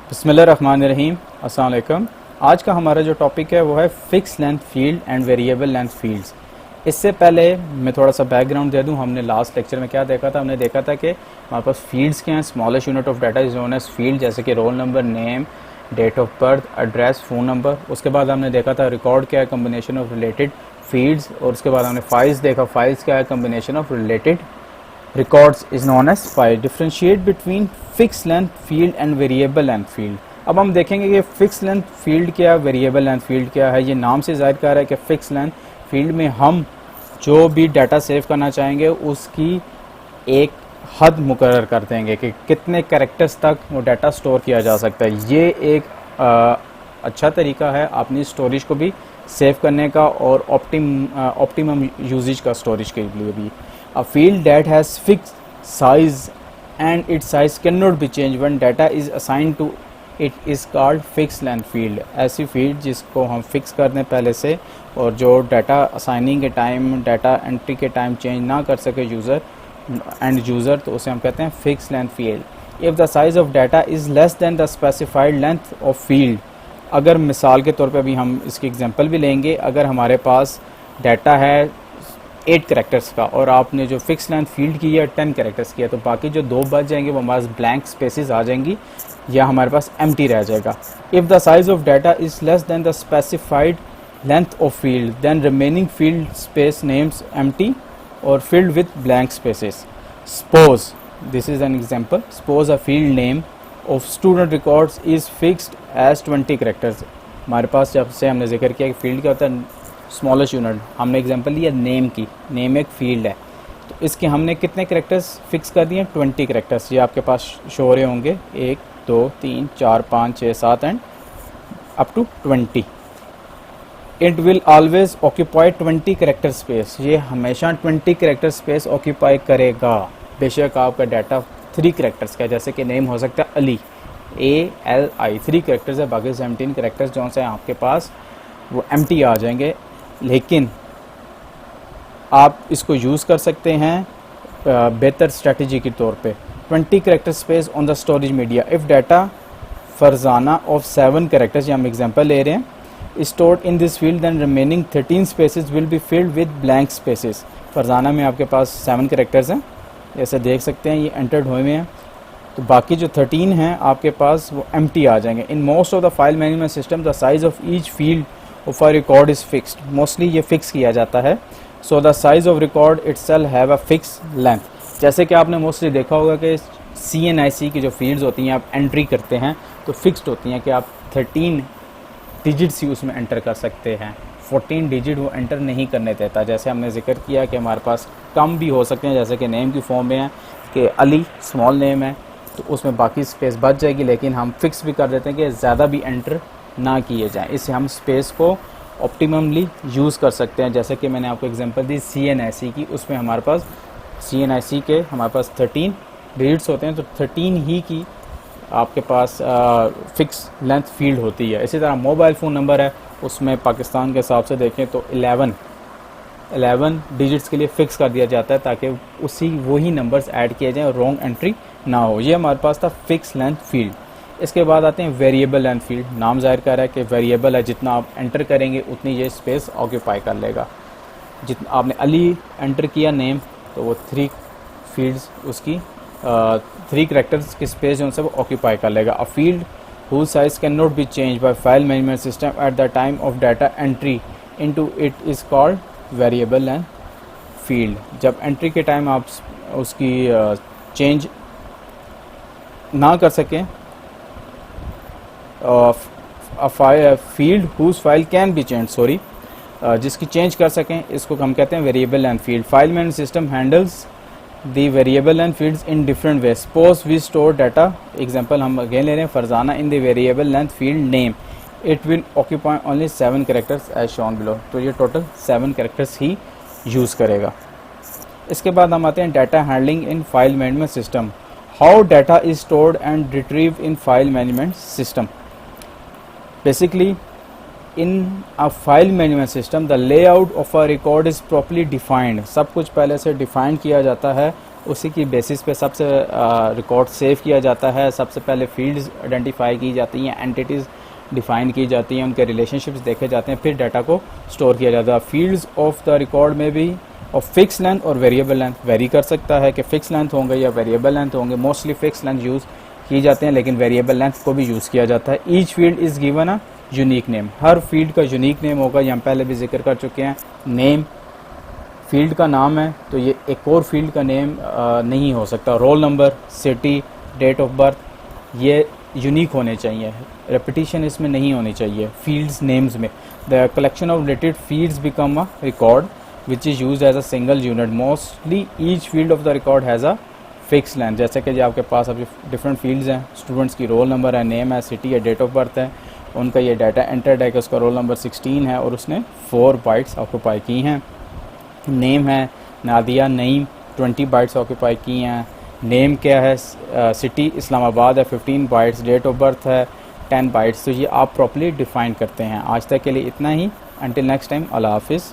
बिस्मिल्लाहिर्रहमानिर्रहीम। अस्सलाम वालेकुम। आज का हमारा जो टॉपिक है वो है fix length field and variable length fields. इससे पहले मैं थोड़ा सा बैकग्राउंड दे दूं। हमने लास्ट लेक्चर में क्या देखा था? हमने देखा था कि हमारे पास फील्ड्स क्या हैं। Smallest unit of data is known as field, जैसे कि roll number, name, date of birth, address, phone number. उसके बाद हमने देखा था रिकॉर्ड क्या है, कम्बिनेशन ऑफ रिलेटेड फील्ड्स। और उसके बाद हमने फाइल्स देखा, फाइल्स क्या है, combination of related records is known as file. Differentiate between fixed length field and variable length field. अब हम देखेंगे कि फिक्स लेंथ फील्ड क्या, वेरिएबल लेंथ फील्ड क्या है। ये नाम से जाहिर कर रहा है कि फिक्स लेंथ फील्ड में हम जो भी डाटा सेव करना चाहेंगे उसकी एक हद मुकर्रर कर देंगे कि कितने कैरेक्टर्स तक वो डाटा स्टोर किया जा सकता है। ये एक अच्छा तरीका है अपनी स्टोरेज को भी सेव करने का और ऑप्टिमम यूजेज का स्टोरेज के लिए भी। A field that has fixed size and its size cannot be changed when data is assigned to it is called fixed length field. ऐसी फील्ड जिसको हम फिक्स कर दें पहले से और जो डाटा असाइनिंग के टाइम, डाटा एंट्री के टाइम चेंज ना कर सके यूज़र एंड यूज़र, तो उसे हम कहते हैं fix length field. If the size of data is less than the specified length of field, अगर मिसाल के तौर पे अभी हम इसकी एग्जांपल भी लेंगे, अगर हमारे पास डाटा है 8 कैरेक्टर्स का और आपने जो फिक्स लेंथ फील्ड की है 10 कैरेक्टर्स की है, तो बाकी जो 2 बच जाएंगे वो हमारे पास ब्लैंक स्पेसेस आ जाएंगी या हमारे पास एम्प्टी रह जाएगा। If the size of data is less than the specified length of field then remaining field space names empty और filled with blank spaces. Suppose this is an example, suppose a field name of student records is fixed as 20 characters. हमारे पास जब से हमने जिक्र किया कि field क्या होता है, स्मॉलेस्ट यूनिट, हमने एग्जांपल लिया नेम की। नेम एक फील्ड है, तो इसके हमने कितने कैरेक्टर्स फिक्स कर दिए? 20 कैरेक्टर्स। ये आपके पास शो हो रहे होंगे, 1 2 3 4 5 6 7 and up to 20। It will always occupy 20 character space. ये हमेशा 20 कैरेक्टर स्पेस ऑक्यूपाई करेगा। बेशक आपका डाटा 3 कैरेक्टर्स का है, जैसे कि नेम हो सकता है अली, ALI, 3 कैरेक्टर्स है, बाकी 17 कैरेक्टर्स जो से आपके पास वो एम्प्टी आ जाएंगे। लेकिन आप इसको यूज़ कर सकते हैं बेहतर स्ट्रेटजी के तौर पे। 20 character space on the storage media if data Farzana of 7 characters, ये हम एग्जांपल ले रहे हैं, stored in this field then remaining 13 spaces will be filled with blank spaces. Farzana में आपके पास 7 कैरेक्टर्स हैं, जैसे देख सकते हैं ये एंटर्ड हुए हैं, तो बाकी जो 13 हैं आपके पास वो एम्प्टी आ जाएंगे। In most of the file management system the size of each field of a record is fixed. Mostly ये फिक्स किया जाता है। So the size of record itself have a fix length. जैसे कि आपने मोस्टली देखा होगा कि CNIC की जो फील्ड्स होती हैं आप एंट्री करते हैं तो फिक्स्ड होती हैं कि आप 13 डिजिट्स ही उसमें एंटर कर सकते हैं, 14 डिजिट वो एंटर नहीं करने देता। जैसे हमने जिक्र किया कि हमारे पास कम भी हो सकते हैं, जैसे कि नेम की फॉर्म में है कि अली स्मॉल नेम है, तो उसमें बाकी स्पेस बच जाएगी, लेकिन हम फिक्स भी कर देते हैं कि ज़्यादा भी एंटर ना किए जाएं। इससे हम स्पेस को ऑप्टिममली यूज़ कर सकते हैं। जैसे कि मैंने आपको एग्जांपल दी CNIC की, उसमें हमारे पास CNIC के हमारे पास 13 डिजिट्स होते हैं, तो 13 ही की आपके पास फिक्स लेंथ फील्ड होती है। इसी तरह मोबाइल फ़ोन नंबर है, उसमें पाकिस्तान के हिसाब से देखें तो 11 डिजिट्स के लिए फ़िक्स कर दिया जाता है ताकि उसी वही नंबर्स ऐड किए जाएँ और रॉन्ग एंट्री ना हो। ये हमारे पास था फिक्स लेंथ फील्ड। इसके बाद आते हैं वेरिएबल लेंथ फील्ड। नाम जाहिर कर रहा है कि वेरिएबल है, जितना आप एंटर करेंगे उतनी ये स्पेस ऑक्यूपाई कर लेगा। जितना आपने अली एंटर किया नेम, तो वो 3 फील्ड्स उसकी 3 कैरेक्टर्स की स्पेस जो उनसे वो ऑक्यूपाई कर लेगा। A field whose size can not be change by file management system at the time of data entry into it is called variable length field. जब एंट्री के टाइम आप उसकी चेंज ना कर सकें, field whose file can be change, जिसकी change कर सकें, इसको हम कहते हैं variable length field. File management system handles the variable length fields in different way. Suppose we store data, example हम अगेन ले रहे हैं, Farzana in the variable length field name, it will occupy only 7 characters as shown below. तो ये total 7 characters ही use करेगा। इसके बाद हम आते हैं data handling in file management system. How data is stored and retrieve in file management system. Basically, in a file management system, the layout of a record is properly defined. सब कुछ पहले से डिफाइन किया जाता है उसी की basis पे सबसे रिकॉर्ड सेव किया जाता है। सबसे पहले फील्ड्स आइडेंटिफाई की जाती हैं, एंटिटीज़ डिफाइन की जाती हैं, उनके रिलेशनशिप्स देखे जाते हैं, फिर डाटा को स्टोर किया जाता है। फील्ड्स ऑफ द रिकॉर्ड में भी और फिक्स लेंथ और वेरिएबल लेंथ वेरी कर सकता है कि फिक्स लेंथ होंगे या वेरिएबल लेंथ होंगे। मोस्टली फिक्स लेंथ यूज़ की जाते हैं, लेकिन वेरिएबल लेंथ को भी यूज़ किया जाता है। Each field is given a unique name, her field का यूनिक नेम होगा। ये हम पहले भी जिक्र कर चुके हैं। नेम फील्ड का नाम है, तो ये एक और फील्ड का नेम नहीं हो सकता। Roll number, city, date of birth, ये यूनिक होने चाहिए, रेपिटेशन इसमें नहीं होनी चाहिए फील्ड्स नेम्स में। The collection of related fields become a record which is use as a single unit. Mostly each field of the record has a fix length. जैसे कि जो आपके पास अभी डिफरेंट फील्ड्स हैं, स्टूडेंट्स की रोल नंबर है, नेम है, सिटी है, डेट ऑफ बर्थ है, उनका ये डाटा एंटर्ड है कि उसका रोल नंबर 16 है और उसने 4 बाइट्स ऑक्यूपाई की हैं। नेम है नादिया नईम, 20 बाइट्स ऑक्यूपाई की हैं। नेम क्या है, सिटी इस्लामाबाद है, 15 बाइट्स। डेट ऑफ बर्थ है 10 बाइट्स। तो ये आप प्रॉपर्ली डिफाइन करते हैं। आज तक के लिए इतना ही। अंटिल नेक्स्ट टाइम, अल्लाह हाफिज़।